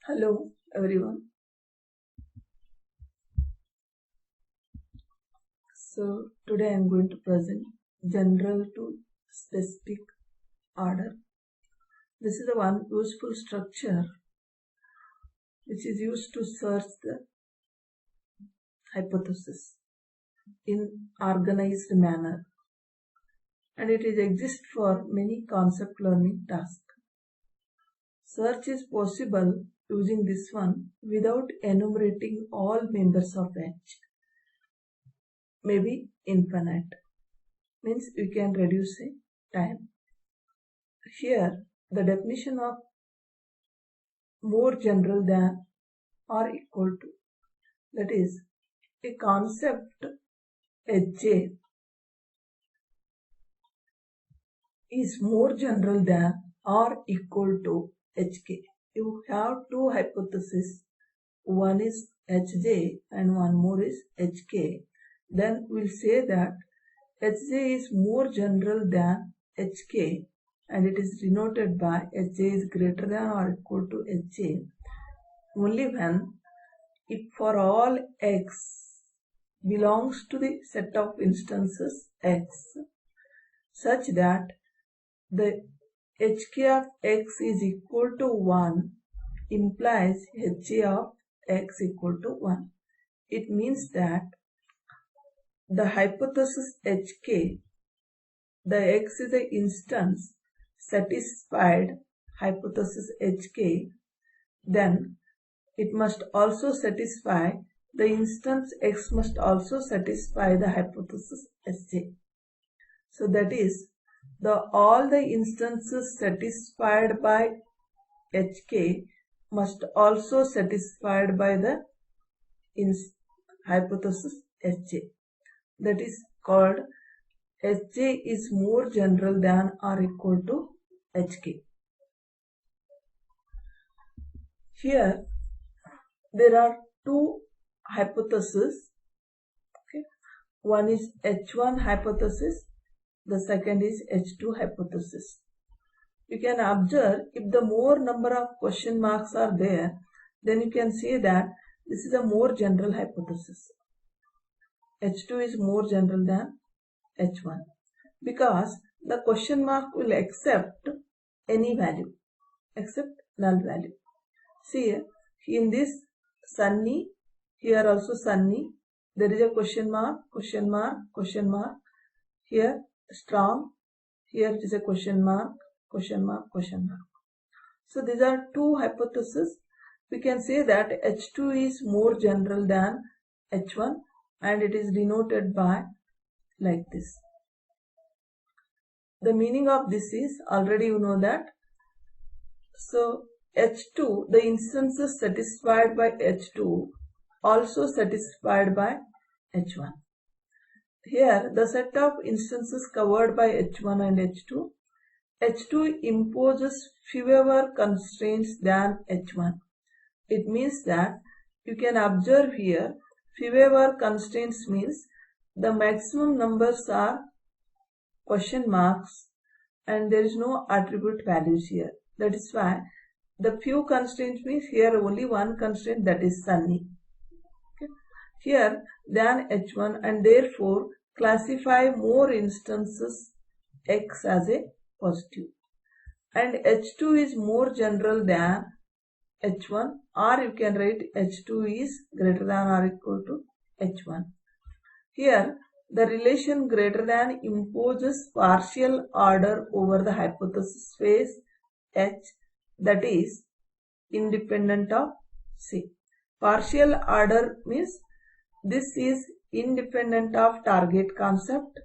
Hello everyone. So today I am going to present general to specific order. This is the one useful structure which is used to search the hypothesis in organized manner, and it exists for many concept learning tasks. Search is possible using this one without enumerating all members of H. Maybe infinite, means you can reduce the time. Here the definition of more general than or equal to, that is, a concept Hj is more general than or equal to Hk. You have two hypotheses, one is Hj and one more is Hk. Then we'll say that Hj is more general than Hk, and it is denoted by Hj is greater than or equal to Hj only when if for all x belongs to the set of instances x such that the Hk of x is equal to 1 implies Hj of x equal to 1. It means that the hypothesis Hk, the x is the instance satisfied hypothesis Hk, then it must also satisfy the instance x must also satisfy the hypothesis Hj. So that is, all the instances satisfied by Hk must also satisfied by the hypothesis Hj. That is called Hj is more general than or equal to Hk. Here there are two hypotheses. Okay. One is H1 hypothesis, the second is H2 hypothesis. You can observe if the more number of question marks are there, then you can say that this is a more general hypothesis. H2 is more general than H1 because the question mark will accept any value except null value. See, in this Sunny, here also Sunny, there is a question mark, question mark, question mark. Here strong, here it is a question mark, question mark, question mark. So these are two hypotheses. We can say that H2 is more general than H1, and it is denoted by like this. The meaning of this is, already you know that. So H2, the instances satisfied by H2 also satisfied by H1. Here the set of instances covered by H1 and H2. H2 imposes fewer constraints than H1. It means that you can observe here fewer constraints means the maximum numbers are question marks and there is no attribute values here. That is why the few constraints means here only one constraint, that is Sunny. Okay. Here than H1, and therefore classify more instances x as a positive. And H2 is more general than H1, or you can write H2 is greater than or equal to H1. Here the relation greater than imposes partial order over the hypothesis space H, that is independent of C. Partial order means this is independent of target concept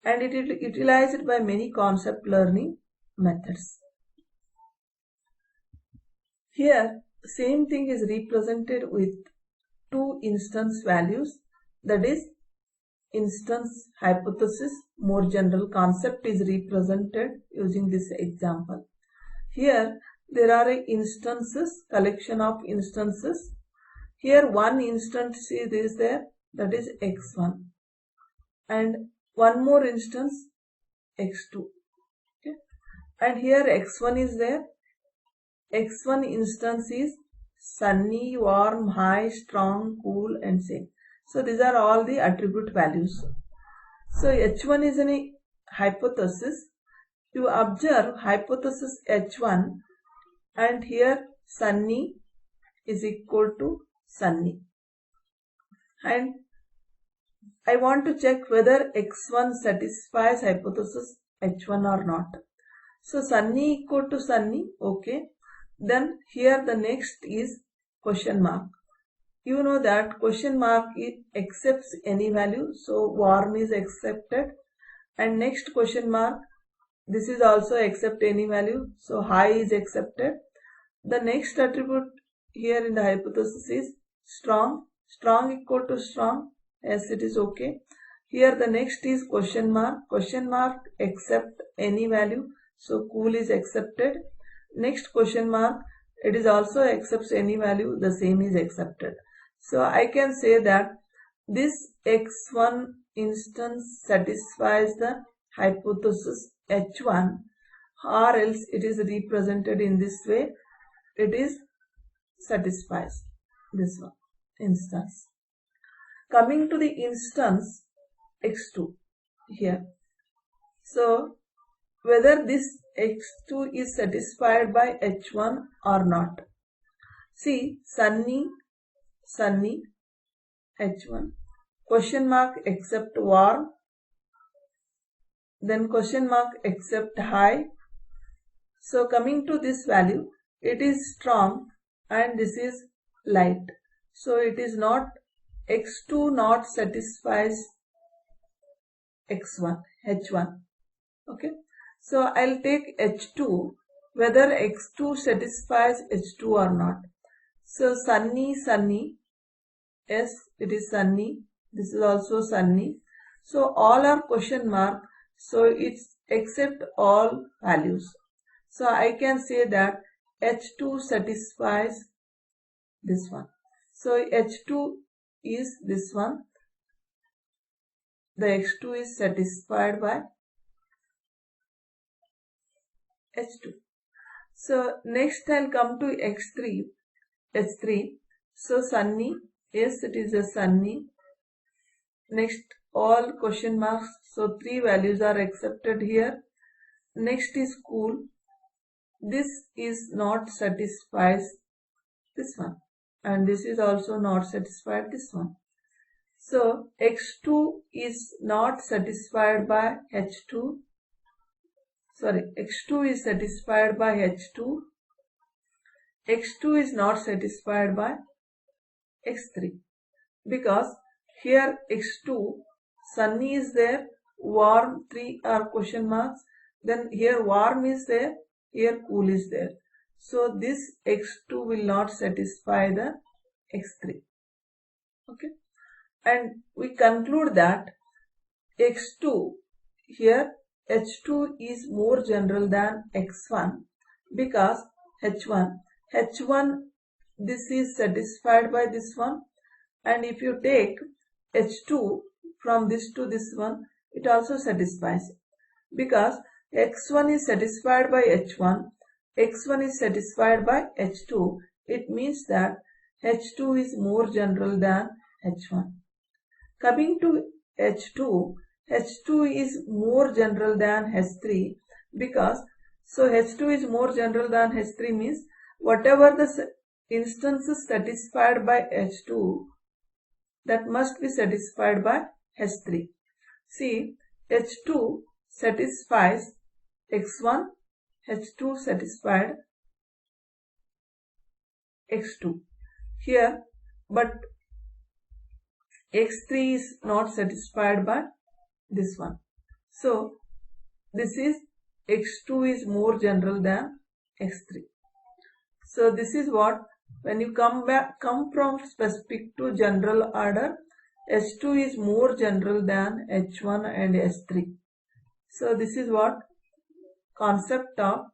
and it is utilized by many concept learning methods. Here same thing is represented with two instance values, that is instance hypothesis more general concept is represented using this example. Here there are instances, collection of instances. Here one instance is there, that is x1, and one more instance x2. Okay. And here x1 is there, x1 instance is sunny, warm, high, strong, cool, and same. So these are all the attribute values. So H1 is a hypothesis. You observe hypothesis H1 and here sunny is equal to sunny. And I want to check whether X1 satisfies hypothesis H1 or not. So sunny equal to sunny, okay. Then here the next is question mark. You know that question mark it accepts any value, so warm is accepted. And next question mark, this is also accept any value, so high is accepted. The next attribute here in the hypothesis is strong. Strong equal to strong, yes it is okay. Here the next is question mark accept any value, so cool is accepted. Next question mark, it is also accepts any value, the same is accepted. So I can say that this X1 instance satisfies the hypothesis H1, or else it is represented in this way, it is satisfies this one instance. Coming to the instance X2 here. So whether this X2 is satisfied by H1 or not. See, sunny, H1, question mark except warm, then question mark except high. So coming to this value, it is strong and this is light. So it is not, X2 not satisfies X1, H1. Okay. So I'll take H2, whether X2 satisfies H2 or not. So sunny, yes it is sunny, this is also sunny. So all are question mark, so it's accept all values. So I can say that H2 satisfies this one. So H2 is this one. The X2 is satisfied by H2. So next I'll come to X3, H3. So sunny, yes it is a sunny. Next all question marks, so 3 values are accepted here. Next is cool. This is not satisfies this one, and this is also not satisfied this one. So X2 is not satisfied by H2. Sorry, X2 is satisfied by H2. X2 is not satisfied by X3 because here X2 sunny is there, warm 3 are question marks, then here warm is there, here cool is there. So this X2 will not satisfy the X3. Okay, and we conclude that X2 here H2 is more general than X1 because H1 this is satisfied by this one, and if you take H2 from this to this one, it also satisfies because X1 is satisfied by H1, X1 is satisfied by H2. It means that H2 is more general than H1. Coming to H2, H2 is more general than H3 because so H2 is more general than H3 means whatever the instances satisfied by H2 that must be satisfied by H3. See, H2 satisfies X1, H2 satisfied X2 here, but X3 is not satisfied by this one. So this is X2 is more general than X3. So this is what, when you come from specific to general order, H2 is more general than H1 and H3. So this is what concept of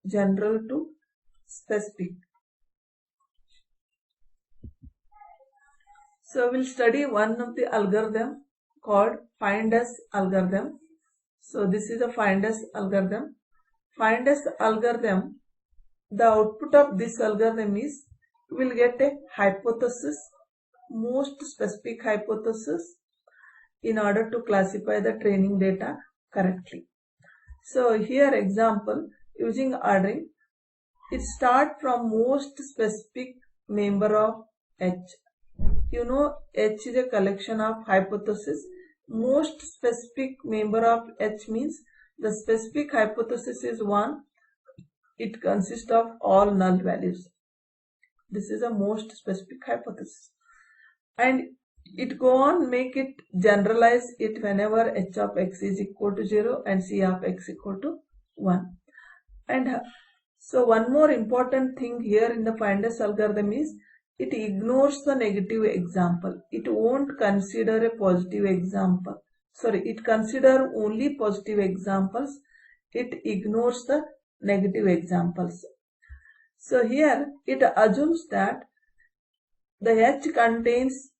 general to specific. So we'll study one of the algorithm called find S algorithm. So this is a find S algorithm. Find S algorithm, the output of this algorithm is we will get a hypothesis, most specific hypothesis, in order to classify the training data correctly. So here example, using ordering, it start from most specific member of H. You know, H is a collection of hypothesis. Most specific member of H means the specific hypothesis is one. It consists of all null values. This is a most specific hypothesis. And it go on make it generalize it whenever H of X is equal to 0 and C of X equal to 1. And so one more important thing here in the FIND-S algorithm is it ignores the negative example. It won't consider a positive example. Sorry, it consider only positive examples. It ignores the negative examples. So here it assumes that the H contains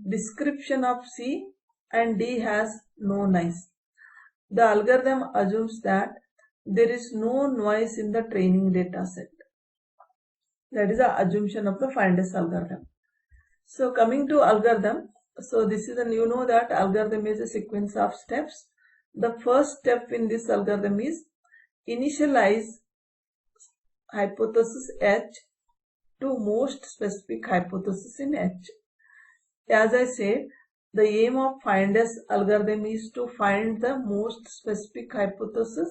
description of C and D has no noise. The algorithm assumes that there is no noise in the training data set. That is the assumption of the FIND-S algorithm. So coming to algorithm, so this is you know that algorithm is a sequence of steps. The first step in this algorithm is initialize hypothesis H to most specific hypothesis in H. As I said, the aim of FIND-S algorithm is to find the most specific hypothesis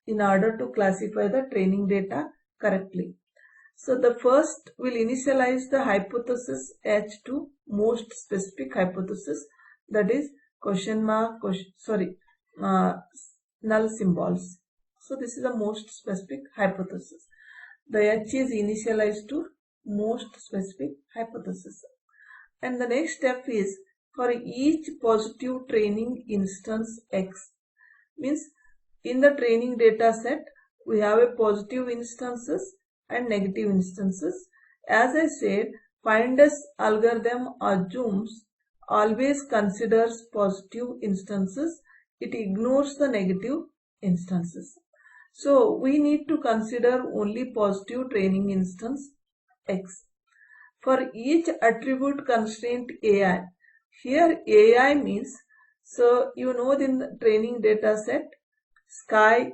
in order to classify the training data correctly. So the first will initialize the hypothesis H to most specific hypothesis, that is question mark, null symbols. So this is the most specific hypothesis. The H is initialized to most specific hypothesis. And the next step is for each positive training instance X. Means in the training data set, we have a positive instances and negative instances. As I said, FIND-S algorithm assumes always considers positive instances. It ignores the negative instances. So we need to consider only positive training instance X. For each attribute constraint AI, here AI means, so you know in the training data set, sky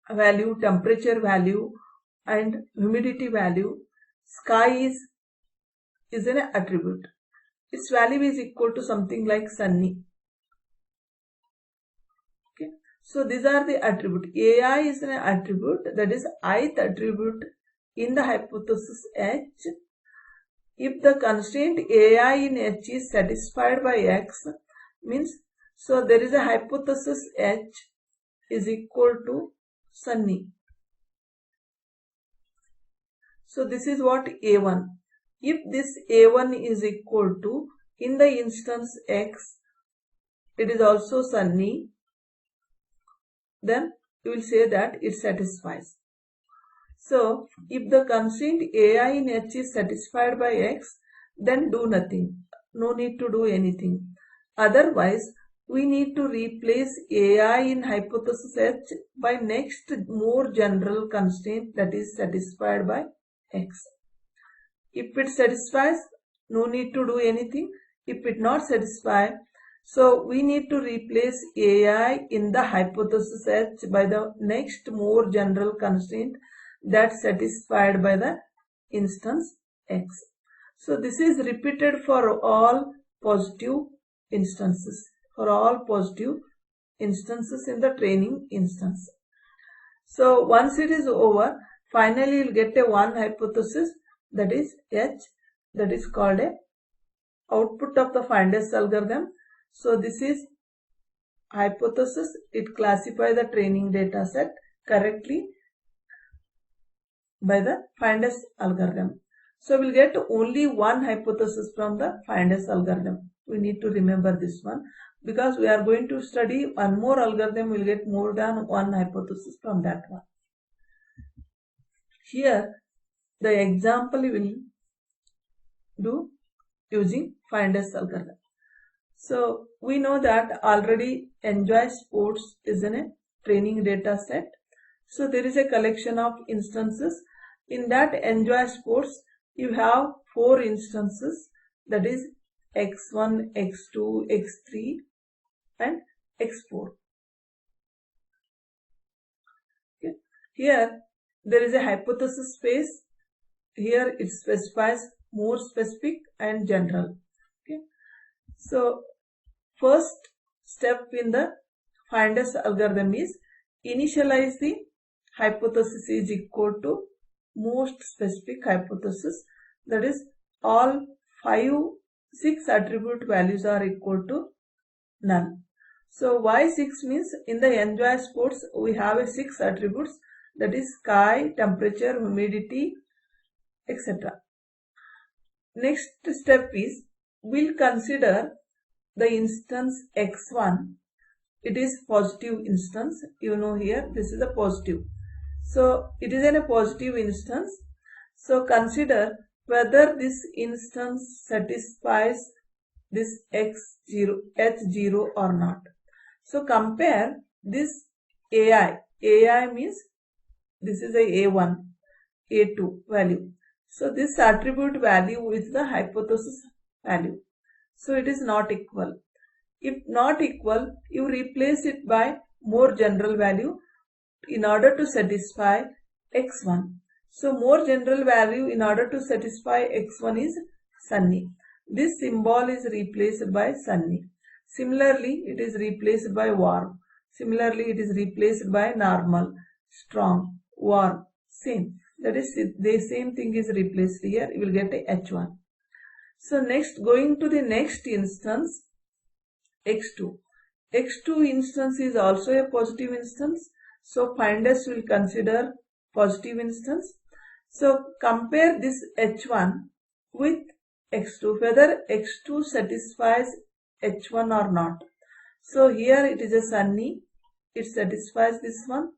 value, temperature value and humidity value. Sky is an attribute. Its value is equal to something like sunny. Okay. So these are the attribute. AI is an attribute, that is ith attribute in the hypothesis H. If the constraint AI in H is satisfied by X, means, so there is a hypothesis H is equal to sunny. So this is what A1. If this A1 is equal to, in the instance X, it is also sunny, then you will say that it satisfies. So if the constraint AI in H is satisfied by X, then do nothing. No need to do anything. Otherwise, we need to replace AI in hypothesis H by next more general constraint that is satisfied by X. If it satisfies, no need to do anything. If it not satisfy, so we need to replace AI in the hypothesis H by the next more general constraint that's satisfied by the instance X. So this is repeated for all positive instances, for all positive instances in the training instance. So once it is over, finally you'll get a one hypothesis, that is H, that is called a output of the FIND-S algorithm. So this is hypothesis. It classifies the training data set correctly by the FIND-S algorithm. So we'll get only one hypothesis from the FIND-S algorithm. We need to remember this one, because we are going to study one more algorithm. We'll get more than one hypothesis from that one. Here the example we will do using FIND-S algorithm. So we know that already Enjoy Sports is in a training data set. So there is a collection of instances. In that Enjoy Sports, you have 4 instances, that is x1, x2, x3 and x4. Okay. Here there is a hypothesis space. Here it specifies more specific and general. Okay. So first step in the finders algorithm is initialize the hypothesis is equal to most specific hypothesis, that is all 6 attribute values are equal to none. So why 6 means in the Enjoy Sports we have a 6 attributes, that is sky, temperature, humidity, etc. Next step is we'll consider the instance x1. It is positive instance. You know here this is a positive. So it is in a positive instance. So consider whether this instance satisfies this x0, h0 or not. So compare this AI. AI means this is a A1, A2 value. So this attribute value is the hypothesis value. So it is not equal. If not equal, you replace it by more general value in order to satisfy x1. So more general value in order to satisfy x1 is sunny. This symbol is replaced by sunny. Similarly, it is replaced by warm. Similarly, it is replaced by normal, strong, warm, same. That is, the same thing is replaced here. You will get a h1. So next, going to the next instance, x2. x2 instance is also a positive instance. So finders will consider positive instance. So compare this h1 with x2, whether x2 satisfies h1 or not. So here it is a sunny, it satisfies this one.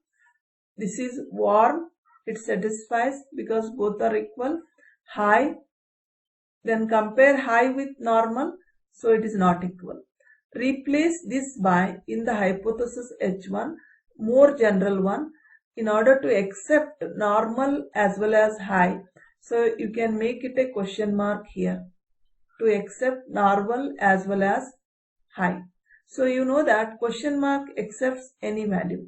This is warm, it satisfies because both are equal. High, then compare high with normal, so it is not equal. Replace this by, in the hypothesis h1, more general one, in order to accept normal as well as high. So you can make it a question mark here, to accept normal as well as high. So you know that question mark accepts any value.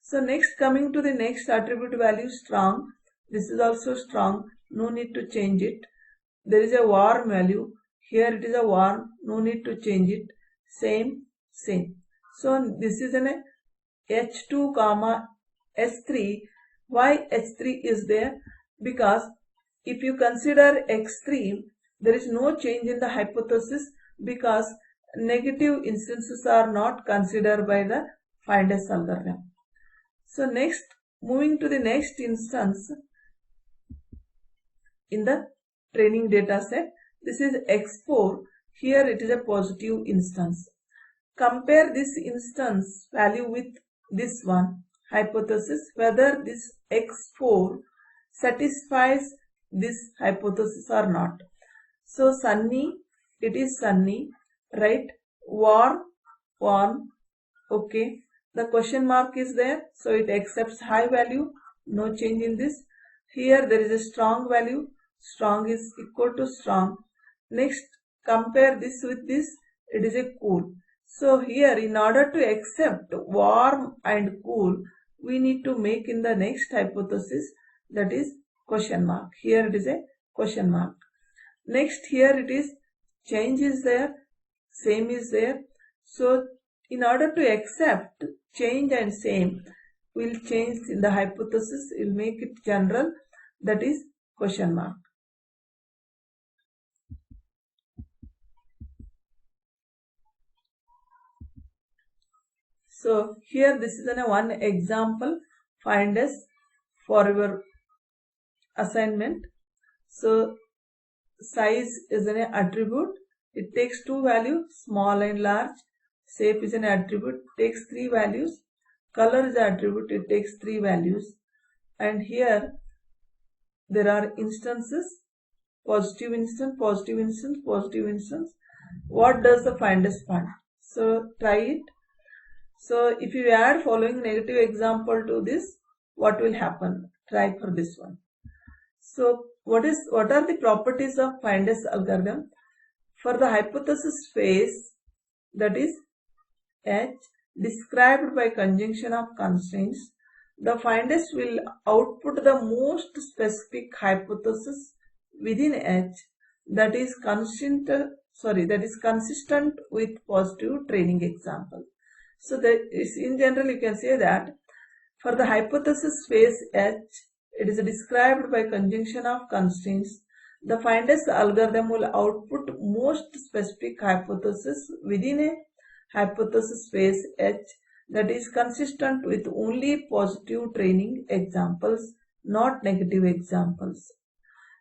So next, coming to the next attribute value, strong. This is also strong, no need to change it. There is a warm value, here it is a warm, no need to change it. Same. So this is an h2 comma h3. Why h3 is there? Because if you consider x3, there is no change in the hypothesis because negative instances are not considered by the finders algorithm. So next, moving to the next instance in the training data set, this is x4. Here it is a positive instance. Compare this instance value with this one, hypothesis, whether this x4 satisfies this hypothesis or not. So sunny, it is sunny, right? Warm, okay. The question mark is there, so it accepts high value, no change in this. Here there is a strong value, strong is equal to strong. Next, compare this with this, it is a cool. So here, in order to accept warm and cool, we need to make in the next hypothesis, that is question mark. Here it is a question mark. Next, here it is change is there, same is there. So in order to accept change and same, we'll change in the hypothesis, we'll make it general, that is question mark. So here this is one example finders for your assignment. So size is an attribute, it takes 2 values, small and large. Shape is an attribute, takes 3 values. Color is an attribute, it takes 3 values. And here there are instances, positive instance, positive instance, positive instance. What does the finders find? So try it. So if you add following negative example to this, what will happen? Try for this one. So what are the properties of FIND-S algorithm? For the hypothesis phase, that is H, described by conjunction of constraints, the FIND-S will output the most specific hypothesis within H that is consistent with positive training example. So that is, in general, you can say that for the hypothesis phase H, it is described by conjunction of constraints. The FIND-S algorithm will output most specific hypothesis within a hypothesis phase H that is consistent with only positive training examples, not negative examples.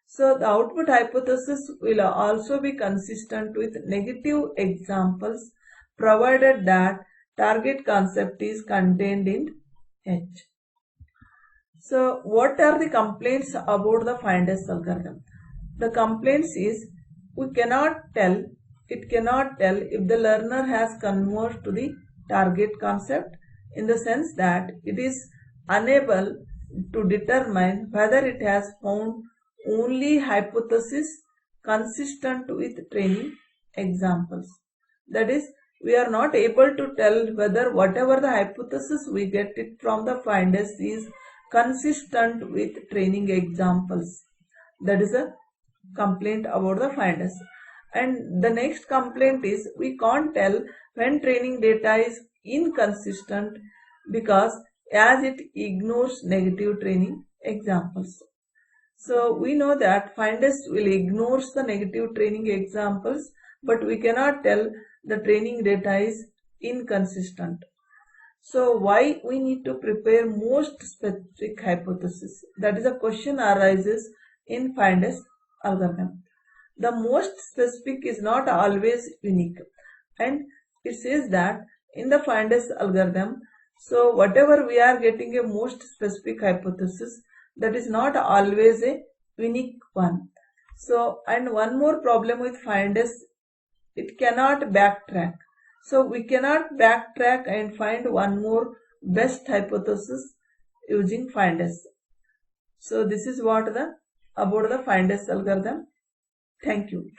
So the output hypothesis will also be consistent with negative examples provided that target concept is contained in H. So what are the complaints about the FIND-S algorithm? The complaints is it cannot tell if the learner has converged to the target concept, in the sense that it is unable to determine whether it has found only hypothesis consistent with training examples. That is, we are not able to tell whether whatever the hypothesis we get it from the FIND-S is consistent with training examples. That is a complaint about the FIND-S. And the next complaint is we can't tell when training data is inconsistent because as it ignores negative training examples. So we know that FIND-S will ignore the negative training examples, but we cannot tell the training data is inconsistent. So why we need to prepare most specific hypothesis? That is a question arises in FIND-S algorithm. The most specific is not always unique, and it says that in the FIND-S algorithm, so whatever we are getting a most specific hypothesis, that is not always a unique one. So, and one more problem with FIND-S, it cannot backtrack. So we cannot backtrack and find one more best hypothesis using FIND-S. So this is what about the FIND-S algorithm. Thank you.